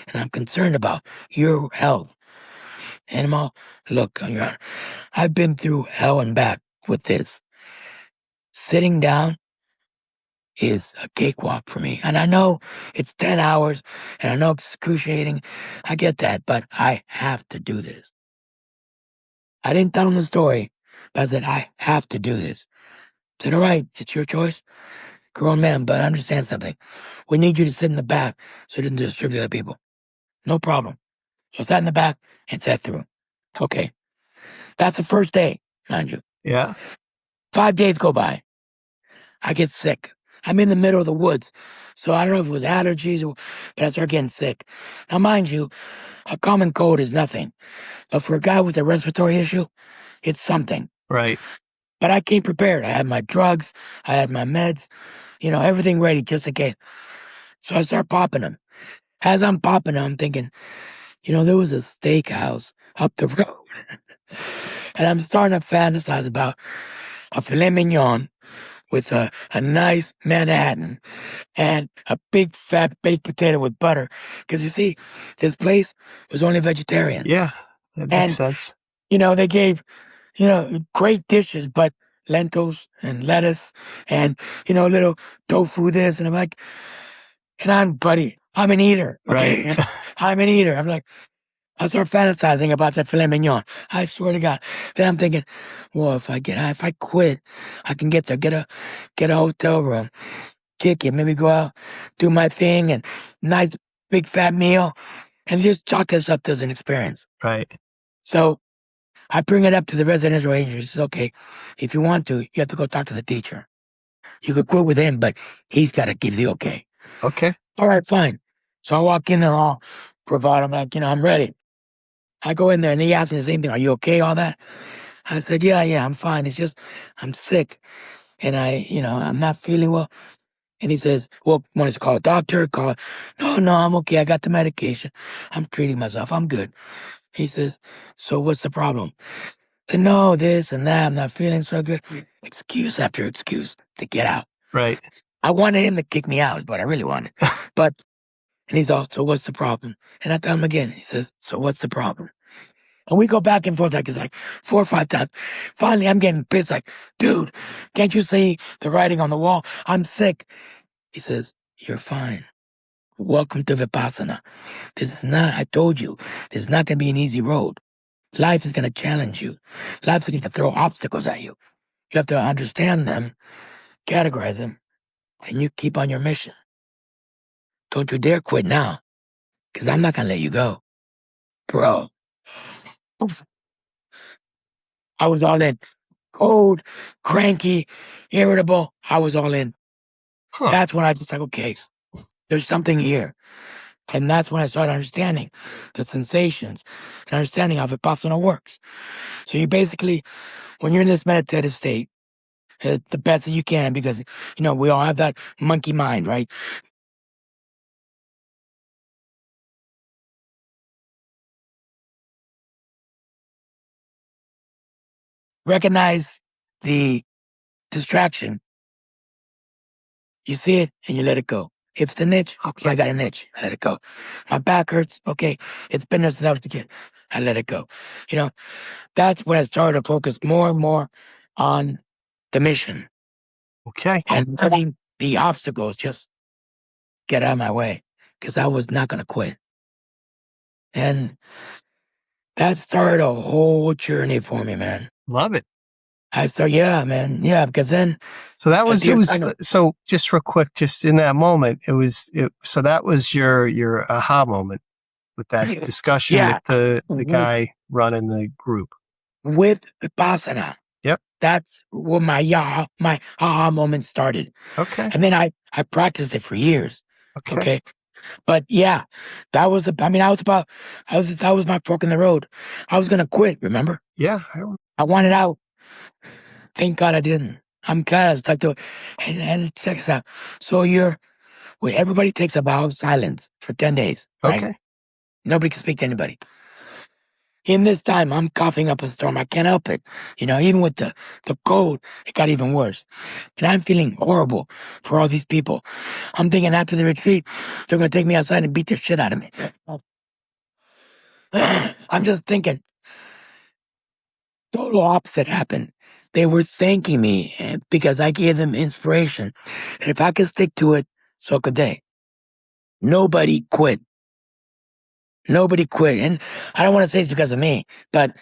And I'm concerned about your health. And I'm all, look, Your Honor, I've been through hell and back with this. Sitting down is a cakewalk for me. And I know it's 10 hours and I know it's excruciating. I get that, but I have to do this. I didn't tell him the story, but I said, I have to do this. said, all right, it's your choice. Grown man, but understand something. We need you to sit in the back so it doesn't disturb the other people. No problem. So I sat in the back and sat through. Okay. That's the first day, mind you. Yeah. 5 days go by. I get sick. I'm in the middle of the woods. So I don't know if it was allergies, but I start getting sick. Now, mind you, a common cold is nothing. But for a guy with a respiratory issue, it's something. Right. But I came prepared. I had my drugs. I had my meds, everything ready just in case. So I start popping them. As I'm popping them, I'm thinking, there was a steakhouse up the road. And I'm starting to fantasize about a filet mignon with a nice Manhattan and a big fat baked potato with butter. Because you see, this place was only vegetarian. Yeah. That makes And, sense. they gave, great dishes, but lentils and lettuce and, little tofu this. And I'm like, buddy, I'm an eater. Right. Okay. I'm an eater. I'm like, I start fantasizing about that filet mignon. I swear to God. Then I'm thinking, well, if I quit, I can get there, get a hotel room, kick it, maybe go out, do my thing, and nice big fat meal, and just chalk this up as an experience. Right. So I bring it up to the residential agent. She says, okay, if you want to, you have to go talk to the teacher. You could quit with him, but he's got to give the okay. Okay. All right, fine. So I walk in there all provide. I'm like, I'm ready. I go in there and he asked me the same thing. Are you okay? All that. I said, yeah, I'm fine. It's just, I'm sick and I'm not feeling well. And he says, well, want to call a doctor? No, I'm okay. I got the medication. I'm treating myself. I'm good. He says, so what's the problem? I said, no, this and that. I'm not feeling so good. Excuse after excuse to get out. Right. I wanted him to kick me out, is what I really wanted. But, and he's all, so what's the problem? And I tell him again, he says, so what's the problem? And we go back and forth like it's like 4 or 5 times. Finally, I'm getting pissed like, dude, can't you see the writing on the wall? I'm sick. He says, you're fine. Welcome to Vipassana. I told you, this is not going to be an easy road. Life is going to challenge you. Life is going to throw obstacles at you. You have to understand them, categorize them, and you keep on your mission. Don't you dare quit now, because I'm not going to let you go. Bro, I was all in. Cold, cranky, irritable. I was all in. Huh. That's when I just like, okay, there's something here. And that's when I started understanding the sensations and understanding how Vipassana works. So you basically, when you're in this meditative state, the best that you can, because, we all have that monkey mind, right? Recognize the distraction. You see it and you let it go. If it's a niche, okay, I got an itch. I let it go. My back hurts. Okay, it's been there since I was a kid. I let it go. That's when I started to focus more and more on the mission Okay. and letting the obstacles just get out of my way because I was not going to quit. And that started a whole journey for me, man. Love it. Yeah, man. Yeah, because then. So that was, so just real quick, just in that moment, so that was your aha moment with that discussion with the guy running the group. With Vipassana. Yep. That's where my aha moment started. Okay. And then I practiced it for years. Okay. But yeah, that was that was my fork in the road. I was going to quit, remember? Yeah. I wanted out. Thank God I didn't. I'm glad I stuck to it. And check this out. So everybody takes a vow of silence for 10 days, right? Okay. Nobody can speak to anybody. In this time, I'm coughing up a storm. I can't help it. Even with the cold, it got even worse. And I'm feeling horrible for all these people. I'm thinking after the retreat, they're going to take me outside and beat the shit out of me. I'm just thinking, total opposite happened. They were thanking me because I gave them inspiration. And if I could stick to it, so could they. Nobody quit. Nobody quit. And I don't want to say it's because of me, but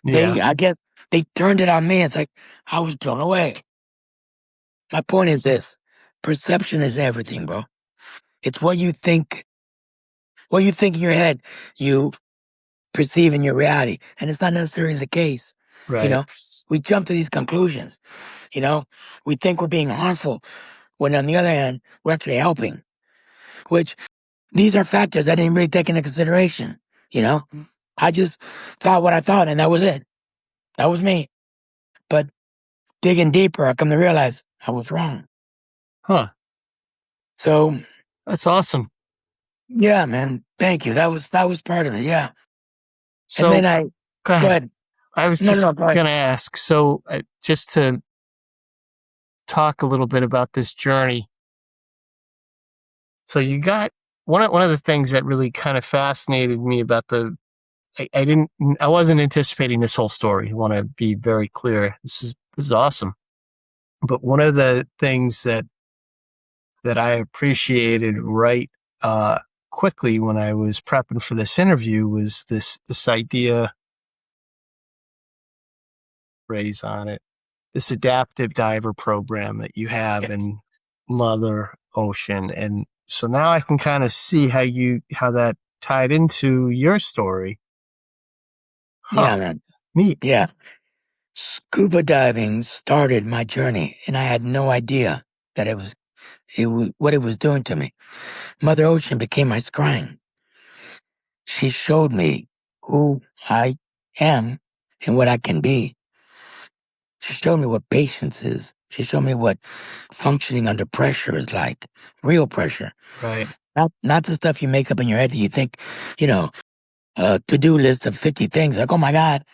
I guess they turned it on me. It's like I was blown away. My point is this: perception is everything, bro. It's what you think. What you think in your head, you perceive in your reality, and it's not necessarily the case. You Right. know, we jump to these conclusions. You know, we think we're being harmful when, on the other hand, we're actually helping. Which these are factors I didn't really take into consideration. You know, I just thought what I thought, and that was it. That was me. But digging deeper, I come to realize I was wrong. Huh. So That's awesome. yeah, man, thank you. That was part of it. Yeah, and then So I go go ahead. ahead. I was No, no, just no, go ahead. going to ask. So just to talk a little bit about this journey. So you got one of the things that really kind of fascinated me about I wasn't anticipating this whole story. I want to be very clear. This is awesome. But one of the things that I appreciated right uh, quickly when I was prepping for this interview was this idea phrase on it, this adaptive diver program that you have Yes. in Mother Ocean. And so now I can kind of see how that tied into your story. Huh. Yeah, man. Neat. Yeah. Scuba diving started my journey, and I had no idea that it was what it was doing to me. Mother Ocean became my scrying. She showed me who I am and what I can be. She showed me what patience is. She showed me what functioning under pressure is like, real pressure. Right. Not the stuff you make up in your head that you think, you know, a to-do list of 50 things. Like, oh my God,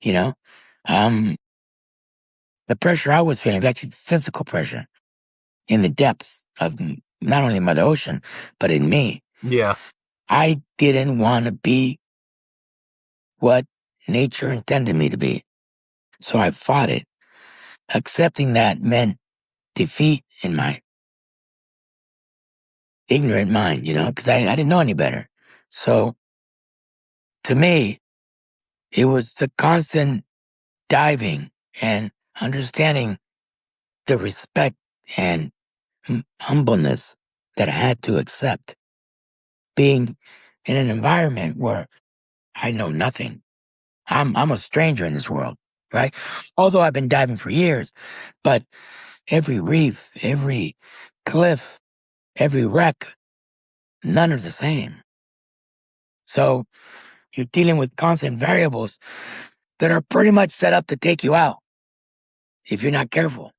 you know. Um, the pressure I was feeling was actually physical pressure in the depths of not only Mother Ocean, but in me. Yeah. I didn't want to be what nature intended me to be. So I fought it. Accepting that meant defeat in my ignorant mind, because I didn't know any better. So to me, it was the constant diving and understanding the respect and humbleness that I had to accept. Being in an environment where I know nothing. I'm a stranger in this world, right? Although I've been diving for years, but every reef, every cliff, every wreck, none are the same. So you're dealing with constant variables that are pretty much set up to take you out if you're not careful.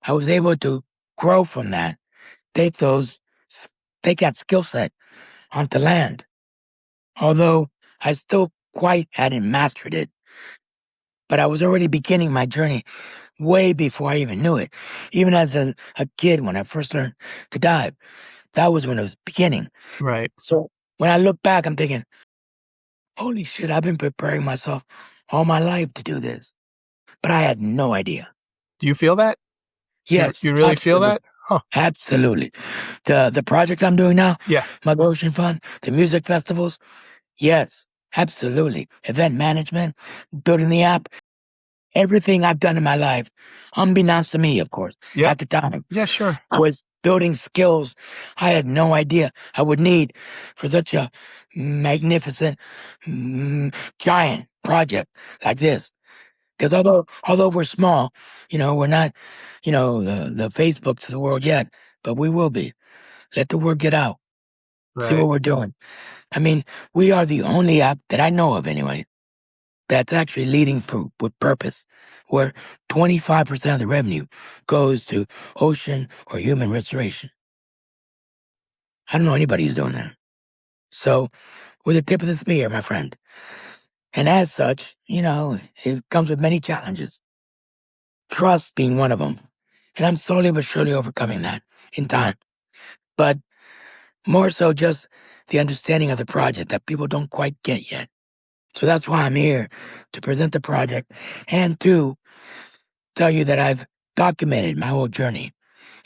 I was able to grow from that, take those, take that skill set onto land. Although I still quite hadn't mastered it, but I was already beginning my journey way before I even knew it. Even as a kid, when I first learned to dive, that was when it was beginning. Right. So when I look back, I'm thinking, holy shit, I've been preparing myself all my life to do this. But I had no idea. Do you feel that? Yes, You really feel absolutely. that? Huh. Absolutely. The project I'm doing now, Yeah. Mother Ocean Fund, the music festivals, yes, absolutely. Event management, building the app, everything I've done in my life, unbeknownst to me, of course, Yep. at the time, Yeah, sure. was building skills I had no idea I would need for such a magnificent, giant project like this. Because although we're small, we're not, the Facebooks of the world yet, but we will be. Let the word get out. See Right. what we're doing. I mean, we are the only app that I know of anyway that's actually leading with purpose, where 25% of the revenue goes to ocean or human restoration. I don't know anybody who's doing that. So we're the tip of the spear, my friend. And as such, it comes with many challenges. Trust being one of them. And I'm slowly but surely overcoming that in time. But more so just the understanding of the project that people don't quite get yet. So that's why I'm here to present the project and to tell you that I've documented my whole journey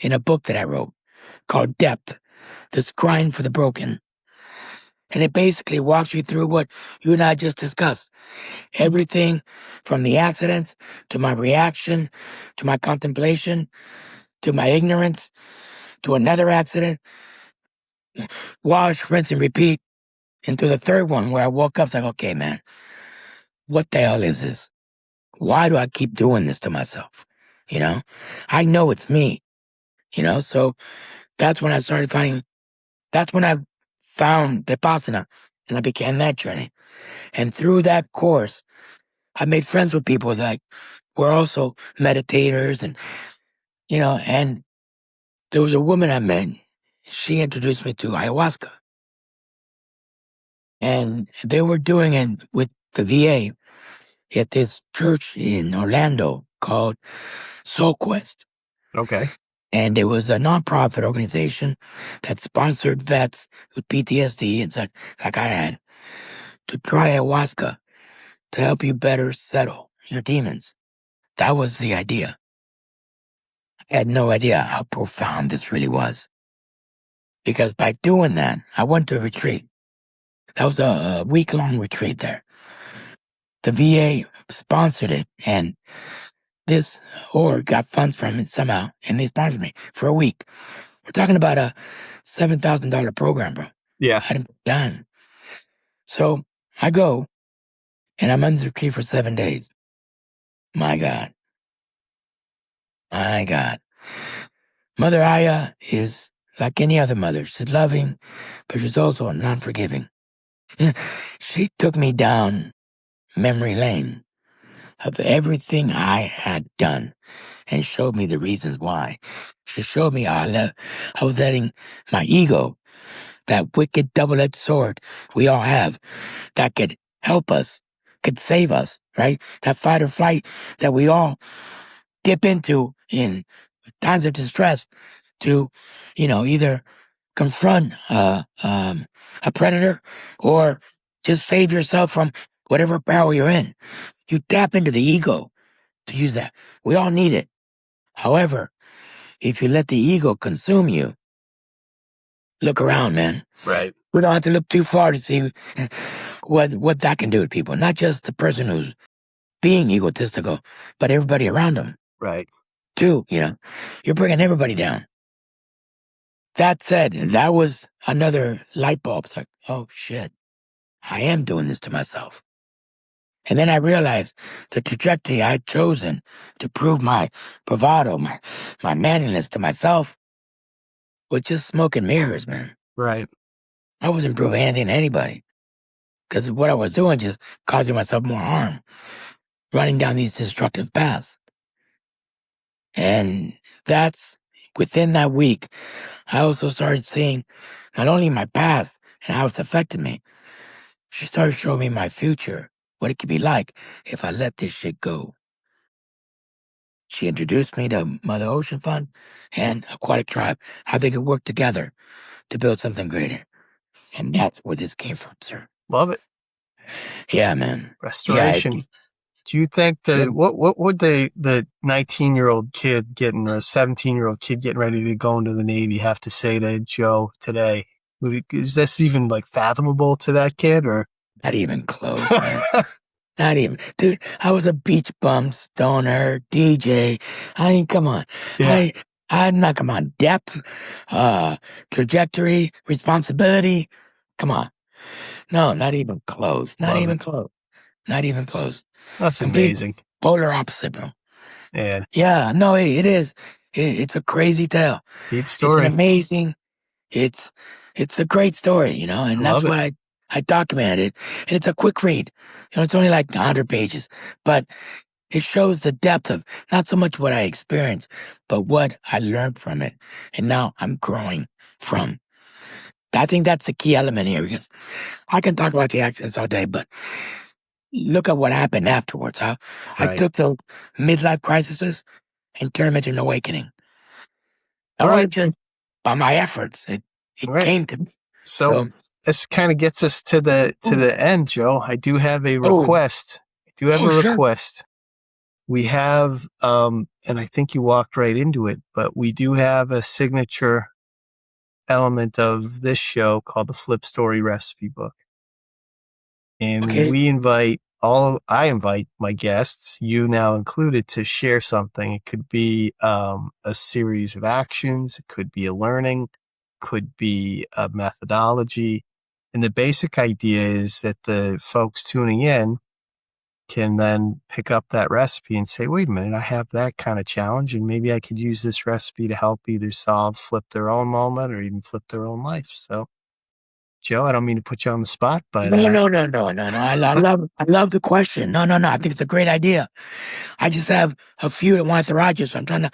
in a book that I wrote called Depth, This Grind for the Broken. And it basically walks you through what you and I just discussed. Everything from the accidents to my reaction, to my contemplation, to my ignorance, to another accident, wash, rinse, and repeat. And to the third one where I woke up, it's like, okay, man, what the hell is this? Why do I keep doing this to myself? You know, I know it's me, so that's when I started finding, that's when I found Vipassana and I began that journey. And through that course, I made friends with people that were also meditators and there was a woman I met. She introduced me to ayahuasca and they were doing it with the VA at this church in Orlando called Soul Quest. Okay. And it was a nonprofit organization that sponsored vets with PTSD and such, like I had, to try ayahuasca to help you better settle your demons. That was the idea. I had no idea how profound this really was. Because by doing that, I went to a retreat. That was a week-long retreat there. The VA sponsored it, and this org got funds from it somehow, and they sponsored me for a week. We're talking about a $7,000 program, bro. Yeah. I didn't put down. So I go, and I'm under the tree for 7 days. My God. My God. Mother Aya is like any other mother. She's loving, but she's also non-forgiving. She took me down memory lane of everything I had done and showed me the reasons why. She showed me I was letting my ego, that wicked double-edged sword we all have, that could help us, could save us, right? That fight or flight that we all dip into in times of distress to, either confront a predator or just save yourself from whatever peril you're in. You tap into the ego to use that. We all need it. However, if you let the ego consume you, look around, man. Right. We don't have to look too far to see what that can do to people. Not just the person who's being egotistical, but everybody around them Right. too. You're bringing everybody down. That said, that was another light bulb. It's like, oh shit, I am doing this to myself. And then I realized the trajectory I'd chosen to prove my bravado, my manliness to myself was just smoke and mirrors, man. Right. I wasn't proving anything to anybody because what I was doing just causing myself more harm, running down these destructive paths. And that's within that week, I also started seeing not only my past and how it's affected me, she started showing me my future, what it could be like if I let this shit go. She introduced me to Mother Ocean Fund and Aquatic Tribe, how they could work together to build something greater. And that's where this came from, sir. Love it. Yeah, man. Yeah. Restoration. Do you think what would the 19-year-old kid getting or a 17-year-old kid getting ready to go into the Navy have to say to Joe today? Is this even like fathomable to that kid or? Not even close, man. Not even. Dude, I was a beach bum, stoner, DJ. I mean, come on. Yeah. I'm not, come on, depth, trajectory, responsibility. Come on. No, not even close. Not Love even it. close. Not even close. That's Complete amazing. polar opposite, bro. And Yeah, no, it is. It's a crazy tale. neat It's an story. amazing, it's it's a great story, I and that's love it. why I documented it. And it's a quick read. It's only like 100 pages, but it shows the depth of not so much what I experienced, but what I learned from it. And now I'm growing from. I think that's the key element here because I can talk about the accidents all day, but look at what happened afterwards. How I Right. took the midlife crises and turned them into an awakening. All Not only right. just by my efforts, it All right. came to me. So So, this kind of gets us to the end, Joe. I do have a oh, request. I do have oh, a sure. request. We have, and I think you walked right into it, but we do have a signature element of this show called the Flip Story Recipe Book. And Okay. I invite my guests, you now included, to share something. It could be a series of actions, it could be a learning, could be a methodology. And the basic idea is that the folks tuning in can then pick up that recipe and say, wait a minute, I have that kind of challenge, and maybe I could use this recipe to help either flip their own moment or even flip their own life. So, Joe, I don't mean to put you on the spot, but No. I love the question. No. I think it's a great idea. I just have a few that want to throw at you, so I'm trying to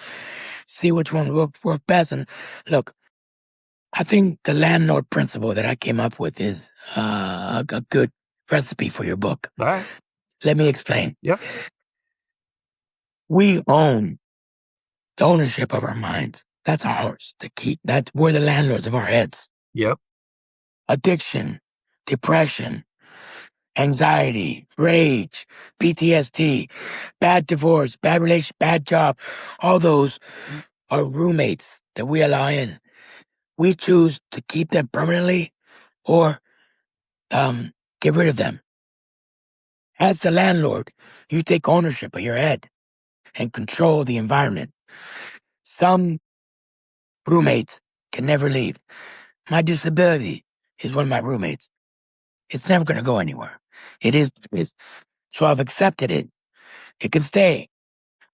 see which one will work best. And look, I think the landlord principle that I came up with is a good recipe for your book. all right. Let me explain. Yep. We own the ownership of our minds. That's ours to keep. We're the landlords of our heads. Yep. Addiction, depression, anxiety, rage, PTSD, bad divorce, bad relationship, bad job. All those are roommates that we allow in. We choose to keep them permanently or get rid of them. As the landlord, you take ownership of your head and control the environment. Some roommates can never leave. My disability is one of my roommates. It's never going to go anywhere. It is. So I've accepted it. It can stay,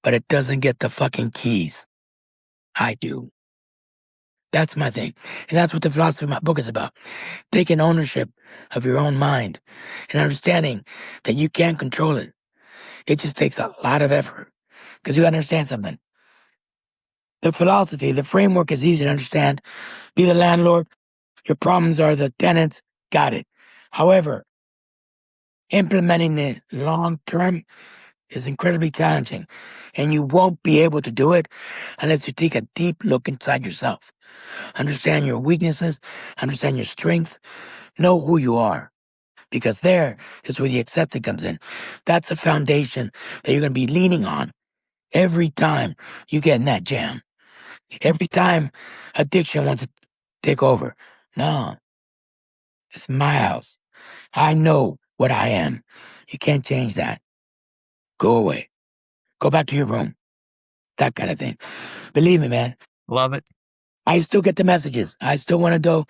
but it doesn't get the fucking keys. I do. That's my thing. And that's what the philosophy of my book is about. Taking ownership of your own mind and understanding that you can't control it. It just takes a lot of effort because you understand something. The philosophy, the framework is easy to understand. Be the landlord. Your problems are the tenants. Got it. However, implementing it long term is incredibly challenging, and you won't be able to do it unless you take a deep look inside yourself. Understand your weaknesses, understand your strengths, know who you are, because there is where the acceptance comes in. That's the foundation that you're going to be leaning on every time you get in that jam. Every time addiction wants to take over. No, it's my house. I know what I am. You can't change that. Go away. Go back to your room. That kind of thing. Believe me, man. Love it. I still get the messages. I still want to go,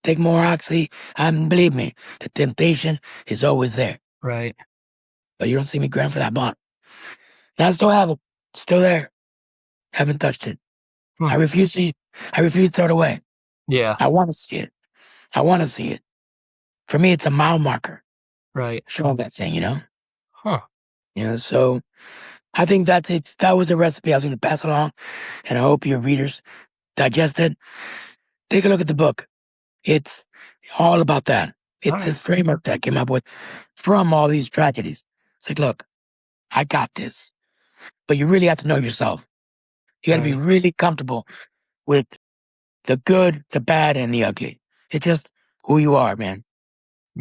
take more oxy. Believe me, the temptation is always there. Right. But you don't see me grind for that bottle. Now I still have it. Still there. Haven't touched it. Hmm. I refuse to throw it away. Yeah. I want to see it. I want to see it. For me, it's a mile marker. Right. Showing that thing, Huh. So I think that's it. That was the recipe I was going to pass along. And I hope your readers digest it. Take a look at the book. It's all about that. All It's right. this framework that I came up with from all these tragedies. It's like, look, I got this. But you really have to know yourself. You got to be Right. really comfortable with the good, the bad, and the ugly. It's just who you are, man.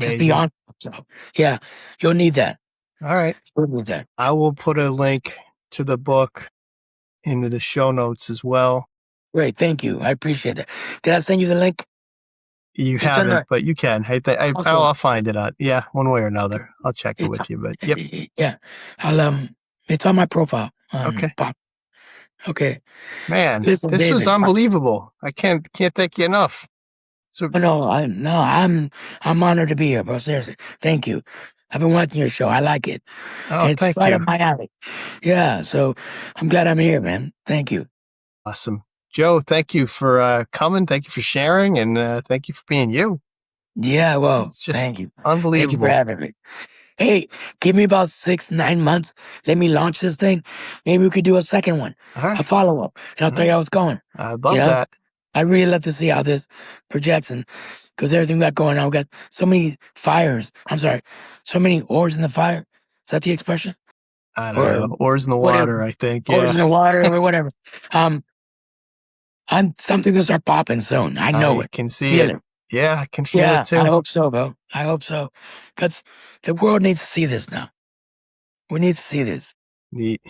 Just be Amazing. honest with yourself. Yeah, you'll need that. All right. You'll need that. I will put a link to the book into the show notes as well. Great, thank you. I appreciate that. Did I send you the link? You It's on haven't, there. but you can. Also, I'll find it out. Yeah, one way or another. I'll check it it's with you. But yep. yeah. It's on my profile on Okay. Pop. Okay. Man, Listen, this was David. unbelievable. I can't thank you enough. So, I'm honored to be here, bro. Seriously, thank you. I've been watching your show. I like it, oh, and it's thank right you. up my alley. Yeah, so I'm glad I'm here, man. Thank you. Awesome. Joe, thank you for coming. Thank you for sharing, and thank you for being you. Yeah, well, It's just thank you. Thank you for unbelievable. having me. Hey, give me about 6, 9 months. Let me launch this thing. Maybe we could do a second one, All a right. follow up, and I'll All tell you right. how it's going. I You love know, that. I really love to see how this projects, and because everything we got going on, we got so many fires. I'm sorry, so many oars in the fire. Is that the expression? I don't Or know. Oars in the whatever, water, I think. oars Yeah. in the water or whatever. Um, I'm something gonna start popping soon. I know I it. can see Feel it. it. Yeah, I can feel it Yeah, I too. hope so, bro. I hope so. Because the world needs to see this now. We need to see this. Neat.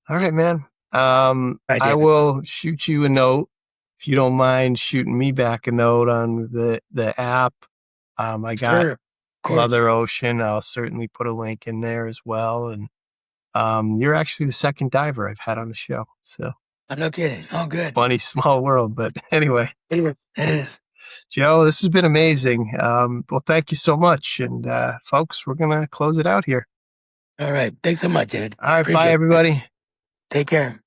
All right, man. Right, I David. will shoot you a note if you don't mind shooting me back a note on the app, I got Sure. Of course. Mother Ocean. I'll certainly put a link in there as well. And you're actually the second diver I've had on the show. So I'm no kidding. it's Oh, a good. funny small world. But anyway, It is. It is. Joe, this has been amazing. Well, thank you so much. And folks, we're going to close it out here. All right. Thanks so much, Ed. All right. Bye, Appreciate it. everybody. Take care.